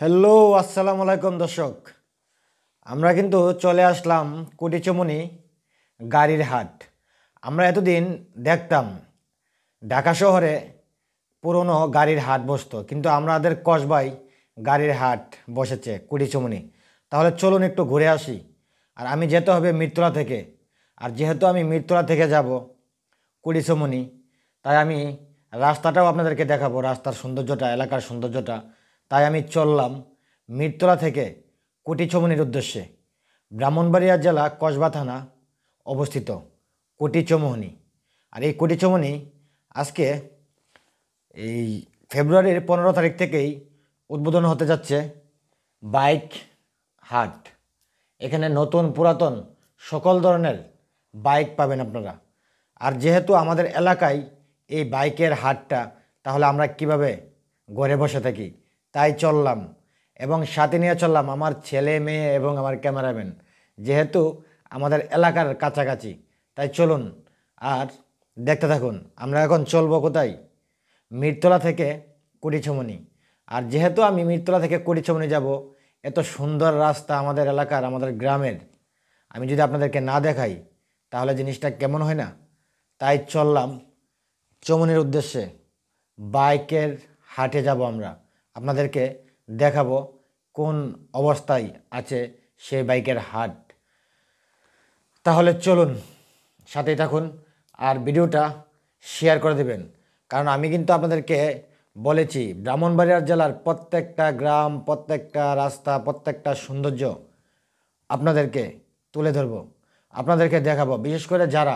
Hello, আসসালামু আলাইকুম দর্শক। আমরা কিন্তু চলে আসলাম কুটিচমনি গাড়ির হাট। আমরা এতদিন দেখতাম ঢাকা শহরে পুরনো গাড়ির হাট বসতো, কিন্তু আমাদের কসবায় গাড়ির হাট বসেছে কুটিচমনি। তাহলে চলুন একটু ঘুরে আসি। আর আমি যেতে হবে মিরতলা থেকে, আর যেহেতু আমি মিরতলা থেকে যাব কুটিচমনি, তাই আমি রাস্তাটাও আপনাদেরকে দেখাবো, রাস্তার সৌন্দর্যটা, এলাকার সৌন্দর্যটা। তাই আমি চললাম মিরতলা থেকে কুটিচমনির উদ্দেশ্যে। ব্রাহ্মণবাড়িয়া জেলা কসবা থানা অবস্থিত কুটিচমনি। আর এই কুটিচমনি আজকে এই ফেব্রুয়ারির 15 তারিখ থেকেই উদ্বোধন হতে যাচ্ছে বাইক হাট। এখানে নতুন পুরাতন সকল ধরনের বাইক পাবেন আপনারা। আর যেহেতু আমাদের এলাকায় এই বাইকের হাটটা, তাহলে আমরা কিভাবে ঘরে বসে থাকি, তাই চললাম এবং সাথে নিয়ে চললাম আমার ছেলে মেয়ে এবং আমার ক্যামেরাম্যান। যেহেতু আমাদের এলাকার কাছাকাছি, তাই চলুন আর দেখতে থাকুন। আমরা এখন চলবো কোথায়? মিরতলা থেকে কুটিচমনি। আর যেহেতু আমি মিরতলা থেকে কুটিচমনি যাব, এত সুন্দর রাস্তা আমাদের এলাকার, আমাদের গ্রামের, আমি যদি আপনাদেরকে না দেখাই তাহলে জিনিসটা কেমন হয় না? তাই চললাম চমনির উদ্দেশ্যে। বাইকের হাটে যাব আমরা, আপনাদেরকে দেখাবো কোন অবস্থায় আছে সেই বাইকের হাট। তাহলে চলুন, সাথেই থাকুন আর ভিডিওটা শেয়ার করে দেবেন। কারণ আমি কিন্তু আপনাদেরকে বলেছি ব্রাহ্মণবাড়িয়া জেলার প্রত্যেকটা গ্রাম, প্রত্যেকটা রাস্তা, প্রত্যেকটা সৌন্দর্য আপনাদেরকে তুলে ধরব, আপনাদেরকে দেখাবো। বিশেষ করে যারা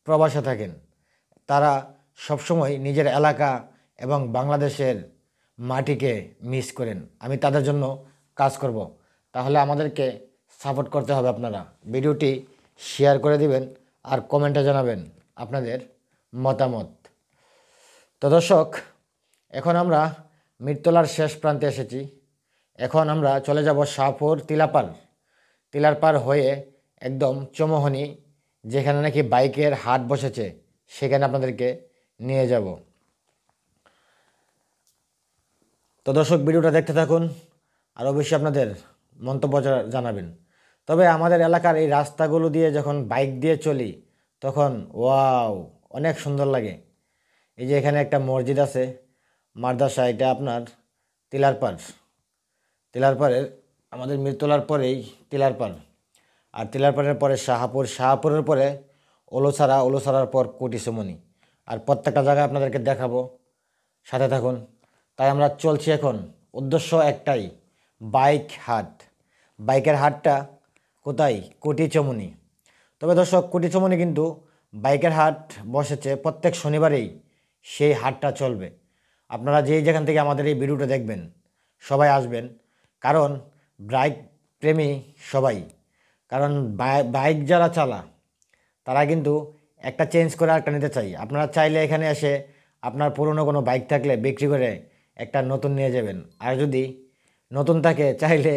প্রবাসে থাকেন, তারা সবসময় নিজের এলাকা এবং বাংলাদেশের মাটিকে মিস করেন। আমি তাদের জন্য কাজ করব। তাহলে আমাদেরকে সাপোর্ট করতে হবে। আপনারা ভিডিওটি শেয়ার করে দিবেন আর কমেন্টে জানাবেন আপনাদের মতামত। তো দর্শক, এখন আমরা মিরতলার শেষ প্রান্তে এসেছি। এখন আমরা চলে যাব শাহপুর তিলারপার হয়ে একদম চমোহনী, যেখানে নাকি বাইকের হাট বসেছে, সেখানে আপনাদেরকে নিয়ে যাব। তো দর্শক, ভিডিওটা দেখতে থাকুন আর অবশ্যই আপনাদের মন্তব্য জানাবেন। তবে আমাদের এলাকার এই রাস্তাগুলো দিয়ে যখন বাইক দিয়ে চলি, তখন ওয়াও, অনেক সুন্দর লাগে। এই যে এখানে একটা মসজিদ আছে, মাদ্রাসা, এটা আপনার তিলারপাড়ের আমাদের মিরতলার পরেই তিলারপাড়। আর তিলারপাড়ের পরে শাহপুরের পরে ওলোছাড়ার পর কুটিচমনি। আর প্রত্যেকটা জায়গায় আপনাদেরকে দেখাবো, সাথে থাকুন। তাই আমরা চলছি এখন, উদ্দেশ্য একটাই, বাইক হাট। বাইকের হাটটা কোথায়? কুটিচমনি। তবে দর্শক, কুটিচমনি কিন্তু বাইকের হাট বসেছে প্রত্যেক শনিবারেই, সেই হাটটা চলবে। আপনারা যেখান থেকে আমাদের এই ভিডিওটা দেখবেন, সবাই আসবেন। কারণ বাইক প্রেমী সবাই, কারণ বাইক যারা চালা, তারা কিন্তু একটা চেঞ্জ করে আরেকটা নিতে চাই। আপনারা চাইলে এখানে এসে আপনার পুরনো কোনো বাইক থাকলে বিক্রি করে একটা নতুন নিয়ে যাবেন। আর যদি নতুন থাকে, চাইলে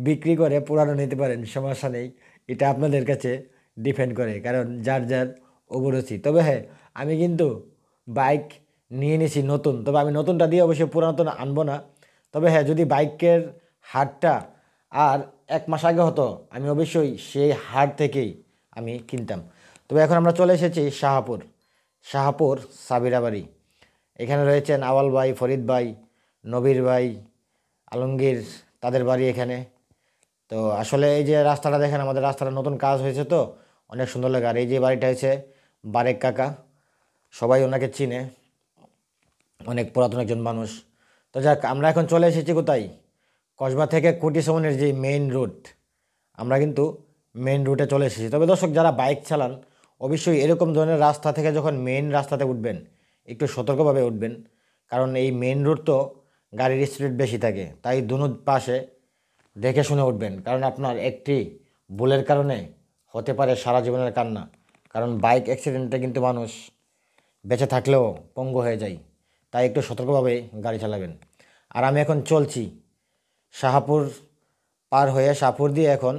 বিক্রি করে পুরানো নিতে পারেন, সমস্যা নেই। এটা আপনাদের কাছে ডিপেন্ড করে, কারণ যার যার অভিরুচি। তবে হ্যাঁ, আমি কিন্তু বাইক নিয়ে নিছি নতুন, তবে আমি নতুনটা দিয়ে অবশ্যই পুরাতন আনবো না। তবে হ্যাঁ, যদি বাইকের হাটটা আর 1 মাস আগে হতো, আমি অবশ্যই সেই হাট থেকেই আমি কিনতাম। তবে এখন আমরা চলে এসেছি শাহপুর সাবিরা বাড়ি। এখানে রয়েছেন আওয়াল ভাই, ফরিদ ভাই, নবীর ভাই, আলমগীর, তাদের বাড়ি এখানে। তো আসলে এই যে রাস্তাটা দেখেন, আমাদের রাস্তাটা নতুন কাজ হয়েছে, তো অনেক সুন্দর লাগে। আর এই যে বাড়িটা হয়েছে বারেক কাকা, সবাই ওনাকে চিনে, অনেক পুরাতন একজন মানুষ। তো যাক, আমরা এখন চলে এসেছি কোথায়? কসবা থেকে কুটিচমনির যে মেইন রুট, আমরা কিন্তু মেইন রুটে চলে এসেছি। তবে দর্শক, যারা বাইক চালান, অবশ্যই এরকম ধরনের রাস্তা থেকে যখন মেইন রাস্তাতে উঠবেন, একটু সতর্কভাবে উঠবেন। কারণ এই মেইন রুট তো গাড়ির স্পিড বেশি থাকে, তাই দুনো পাশে দেখে শুনে উঠবেন। কারণ আপনার একটি ভুলের কারণে হতে পারে সারা জীবনের কান্না। কারণ বাইক অ্যাক্সিডেন্টে কিন্তু মানুষ বেঁচে থাকলেও পঙ্গু হয়ে যায়। তাই একটু সতর্কভাবে গাড়ি চালাবেন। আর আমি এখন চলছি শাহপুর পার হয়ে, শাহপুর দিয়ে এখন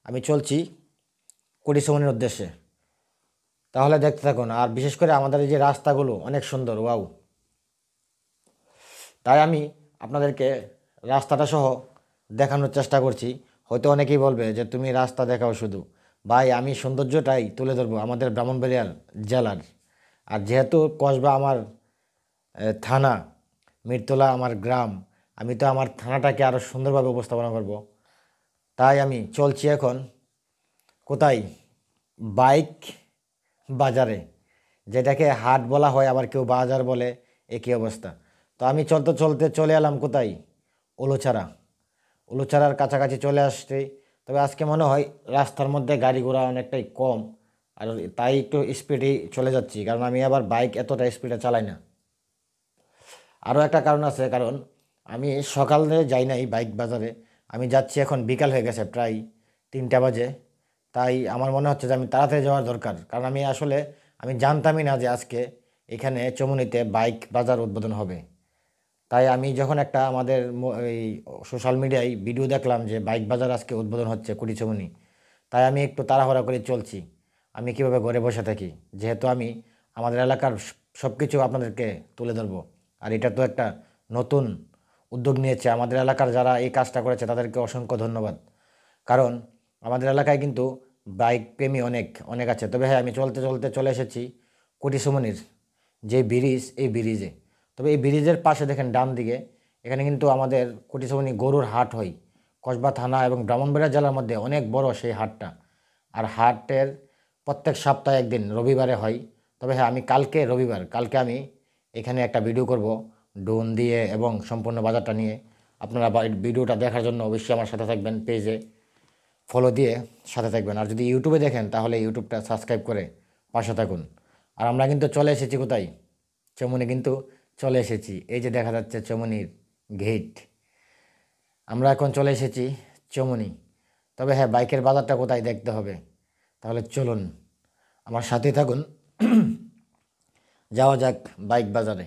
আমি চলছি কুটিচমনির উদ্দেশ্যে। তাহলে দেখতে থাকুন। আর বিশেষ করে আমাদের এই যে রাস্তাগুলো অনেক সুন্দর, ওয়াও। তাই আমি আপনাদেরকে রাস্তাটা সহ দেখানোর চেষ্টা করছি। হয়তো অনেকেই বলবে যে তুমি রাস্তা দেখাও শুধু। ভাই আমি সৌন্দর্যটাই তুলে ধরবো আমাদের ব্রাহ্মণবাড়িয়ার জেলার। আর যেহেতু কসবা আমার থানা, মিরতলা আমার গ্রাম, আমি তো আমার থানাটাকে আরও সুন্দরভাবে উপস্থাপনা করব। তাই আমি চলছি এখন কোথায়, বাইক বাজারে, যেটাকে হাট বলা হয় আবার কেউ বাজার বলে, একই অবস্থা। তো আমি চলতে চলতে চলে এলাম কোথায়, উলুচারা। উলুচারার কাছাকাছি চলে আসছে। তবে আজকে মনে হয় রাস্তার মধ্যে গাড়ি ঘোড়া অনেকটাই কম, আর তাই একটু স্পিডেই চলে যাচ্ছি, কারণ আমি আবার বাইক এতটা স্পিডে চালাই না। আরও একটা কারণ আছে, কারণ আমি সকালে যাই নাই বাইক বাজারে, আমি যাচ্ছি এখন বিকাল হয়ে গেছে প্রায় 3টা বাজে। তাই আমার মনে হচ্ছে যে আমি তাড়াতাড়ি যাওয়ার দরকার, কারণ আমি আসলে আমি জানতামই না যে আজকে এখানে চমুনিতে বাইক বাজার উদ্বোধন হবে। তাই আমি যখন একটা আমাদের এই সোশ্যাল মিডিয়ায় ভিডিও দেখলাম যে বাইক বাজার আজকে উদ্বোধন হচ্ছে কুড়িচমনি, তাই আমি একটু তাড়াহুড়া করে চলছি। আমি কিভাবে ঘরে বসে থাকি, যেহেতু আমি আমাদের এলাকার সব কিছু আপনাদেরকে তুলে ধরবো। আর এটা তো একটা নতুন উদ্যোগ নিয়েছে আমাদের এলাকার যারা এই কাজটা করেছে, তাদেরকে অসংখ্য ধন্যবাদ। কারণ আমাদের এলাকায় কিন্তু বাইক প্রেমী অনেক অনেক আছে। তবে হ্যাঁ, আমি চলতে চলতে চলে এসেছি কুটিসুমনির যে ব্রিজ, এই ব্রিজে। তবে এই ব্রিজের পাশে দেখেন ডান দিকে, এখানে কিন্তু আমাদের কুটিসুমনি গরুর হাট হয়। কসবা থানা এবং ব্রাহ্মণবাড়িয়া জেলার মধ্যে অনেক বড় সেই হাটটা। আর হাটের প্রত্যেক সপ্তাহে একদিন রবিবারে হয়। তবে হ্যাঁ, আমি কালকে রবিবার, কালকে আমি এখানে একটা ভিডিও করব ড্রোন দিয়ে এবং সম্পূর্ণ বাজারটা নিয়ে। আপনারা ভিডিওটা দেখার জন্য অবশ্যই আমার সাথে থাকবেন, পেজে ফলো দিয়ে সাথে থাকবেন। আর যদি ইউটিউবে দেখেন তাহলে ইউটিউবটা সাবস্ক্রাইব করে পাশে থাকুন। আর আমরা কিন্তু চলে এসেছি কোথায়, চমুনি কিন্তু চলে এসেছি। এই যে দেখা যাচ্ছে চমুনির গেট, আমরা এখন চলে এসেছি চমুনি। তবে হ্যাঁ, বাইকের বাজারটা কোথায় দেখতে হবে, তাহলে চলুন আমার সাথে থাকুন। যাওয়া যাক বাইক বাজারে।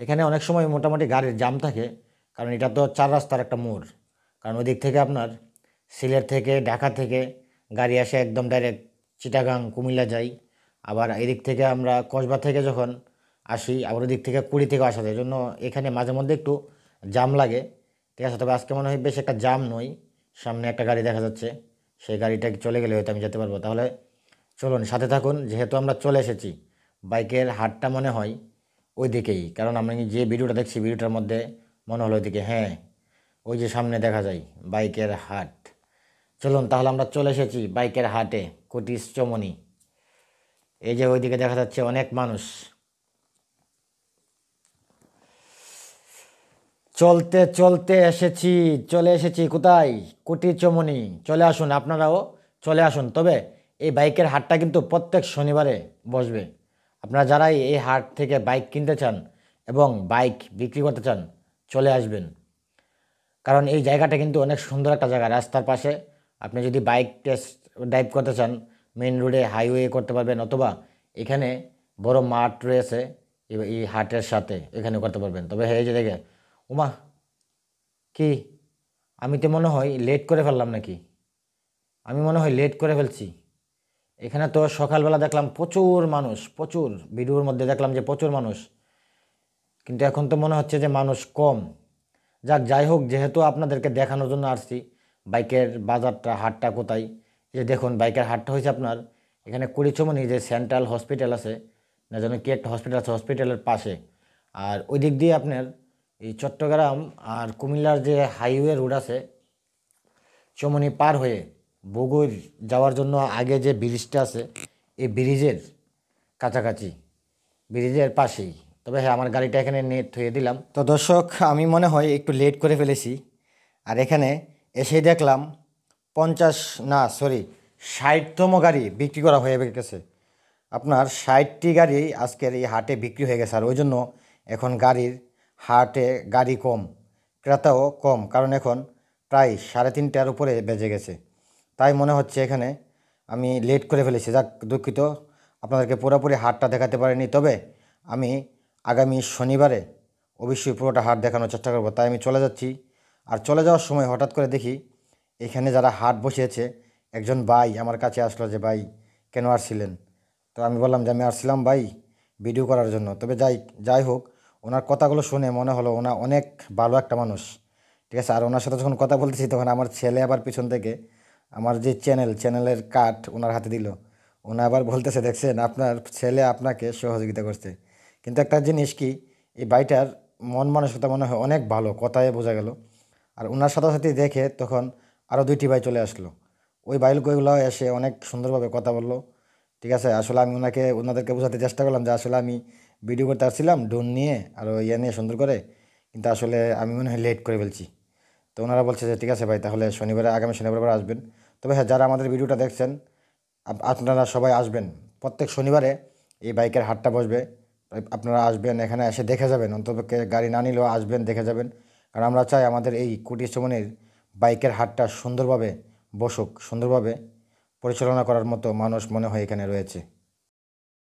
এখানে অনেক সময় মোটামুটি গাড়ির জাম থাকে, কারণ এটা তো 4 রাস্তার একটা মোড়। কারণ ওই দিক থেকে আপনার সিলেট থেকে ঢাকা থেকে গাড়ি আসে একদম ডাইরেক্ট চিটাগাং কুমিল্লা যাই। আবার এদিক থেকে আমরা কসবা থেকে যখন আসি, আবার ওদিক থেকে কুড়ি থেকে আসা যায়, এই জন্য এখানে মাঝে মধ্যে একটু জাম লাগে। ঠিক আছে, তবে আজকে মনে হয় বেশ একটা জাম নয়। সামনে একটা গাড়ি দেখা যাচ্ছে, সেই গাড়িটা চলে গেলে হয়তো আমি যেতে পারবো। তাহলে চলুন সাথে থাকুন, যেহেতু আমরা চলে এসেছি। বাইকের হাটটা মনে হয় ওই দিকেই, কারণ আমি যে ভিডিওটা দেখছি ভিডিওটার মধ্যে মনে হলো ওইদিকে। হ্যাঁ, ওই যে সামনে দেখা যায় বাইকের হাট। চলুন তাহলে আমরা চলে এসেছি বাইকের হাটে, কুটিস চমনি। এই যে ওইদিকে দেখা যাচ্ছে অনেক মানুষ। চলতে চলতে এসেছি, চলে এসেছি কোথায়, কুটি চমনি। চলে আসুন, আপনারাও চলে আসুন। তবে এই বাইকের হাটটা কিন্তু প্রত্যেক শনিবারে বসবে। আপনারা যারা এই হাট থেকে বাইক কিনতে চান এবং বাইক বিক্রি করতে চান, চলে আসবেন। কারণ এই জায়গাটা কিন্তু অনেক সুন্দর একটা জায়গা, রাস্তার পাশে। আপনি যদি বাইক টেস্ট ড্রাইভ করতে চান, মেন রোডে হাইওয়ে করতে পারবেন, অথবা এখানে বড় মাঠ রয়েছে এই হাটের সাথে, এখানে করতে পারবেন। তবে হ্যাঁ, এই যে দেখে, উমা, কি, আমি তো মনে হয় লেট করে ফেললাম নাকি, আমি মনে হয় লেট করে ফেলছি। এখানে তো সকালবেলা দেখলাম প্রচুর মানুষ, প্রচুর, ভিডিওর মধ্যে দেখলাম যে প্রচুর মানুষ, কিন্তু এখন তো মনে হচ্ছে যে মানুষ কম। যাক, যাই হোক, যেহেতু আপনাদেরকে দেখানোর জন্য আসছি বাইকের বাজারটা, হাটটা কোথায়। এই যে দেখুন বাইকের হাটটা হয়েছে আপনার এখানে কুড়িচমনি যে সেন্ট্রাল হসপিটাল আছে, না যেন কি একটা হসপিটাল আছে, হসপিটালের পাশে। আর ওই দিক দিয়ে আপনার এই চট্টগ্রাম আর কুমিল্লার যে হাইওয়ে রোড আছে, চমনি পার হয়ে বগুড় যাওয়ার জন্য আগে যে ব্রিজটা আছে, এই ব্রিজের কাছাকাছি, ব্রিজের পাশেই। তবে হ্যাঁ, আমার গাড়িটা এখানে নিয়ে থুয়ে দিলাম। তো দর্শক, আমি মনে হয় একটু লেট করে ফেলেছি। আর এখানে এসেই দেখলাম 50, না সরি, 60তম গাড়ি বিক্রি করা হয়ে গেছে। আপনার 60টি গাড়ি আজকের এই হাটে বিক্রি হয়ে গেছে। আর ওই জন্য এখন হাটে গাড়ি কম, ক্রেতাও কম, কারণ এখন প্রায় 3:30টার উপরে বেজে গেছে। তাই মনে হচ্ছে এখানে আমি লেট করে ফেলেছি। যাক, দুঃখিত, আপনাদেরকে পুরোপুরি হাটটা দেখাতে পারিনি। তবে আমি আগামী শনিবারে অবশ্যই পুরোটা হাট দেখানোর চেষ্টা করব। তাই আমি চলে যাচ্ছি। আর চলে যাওয়ার সময় হঠাৎ করে দেখি এখানে যারা হাট বসিয়েছে, একজন ভাই আমার কাছে আসলো যে, ভাই কেন আসছিলেন? তো আমি বললাম যে আমি আসছিলাম ভাই ভিডিও করার জন্য। তবে যাই যাই হোক, ওনার কথাগুলো শুনে মনে হলো ওনা অনেক ভালো একটা মানুষ। ঠিক আছে। আর ওনার সাথে যখন কথা বলতেছি তখন আমার ছেলে আবার পিছন থেকে আমার যে চ্যানেলের কার্ড ওনার হাতে দিল। ওনা আবার বলতেছে, দেখছেন আপনার ছেলে আপনাকে সহযোগিতা করছে। কিন্তু একটা জিনিস কি, এই ভাইটার মন মানসিকতা মনে হয় অনেক ভালো, কথায় বোঝা গেল। আর ওনার সাথে সাথে দেখে তখন আরও দুইটি ভাই চলে আসলো। ওই ভাইগুলো এসে অনেক সুন্দরভাবে কথা বললো। ঠিক আছে, আসলে আমি ওনাদেরকে বোঝাতে চেষ্টা করলাম যে আসলে আমি ভিডিও করতে আসছিলাম ড্রোন নিয়ে আর ইয়ে নিয়ে সুন্দর করে, কিন্তু আসলে আমি মনে হয় লেট করে ফেলছি। তো ওনারা বলছে যে ঠিক আছে ভাই, তাহলে আগামী শনিবার করে আসবেন। তবে হ্যাঁ, যারা আমাদের ভিডিওটা দেখছেন আপনারা সবাই আসবেন। প্রত্যেক শনিবারে এই বাইকের হাটটা বসবে। আপনারা আসবেন, এখানে এসে দেখে যাবেন, অন্ততপক্ষে গাড়ি না নিলেও আসবেন, দেখে যাবেন। কারণ আমরা চাই আমাদের এই কুটির চমনির বাইকের হাটটা সুন্দরভাবে বসুক, সুন্দরভাবে পরিচালনা করার মতো মানুষ মনে হয় এখানে রয়েছে।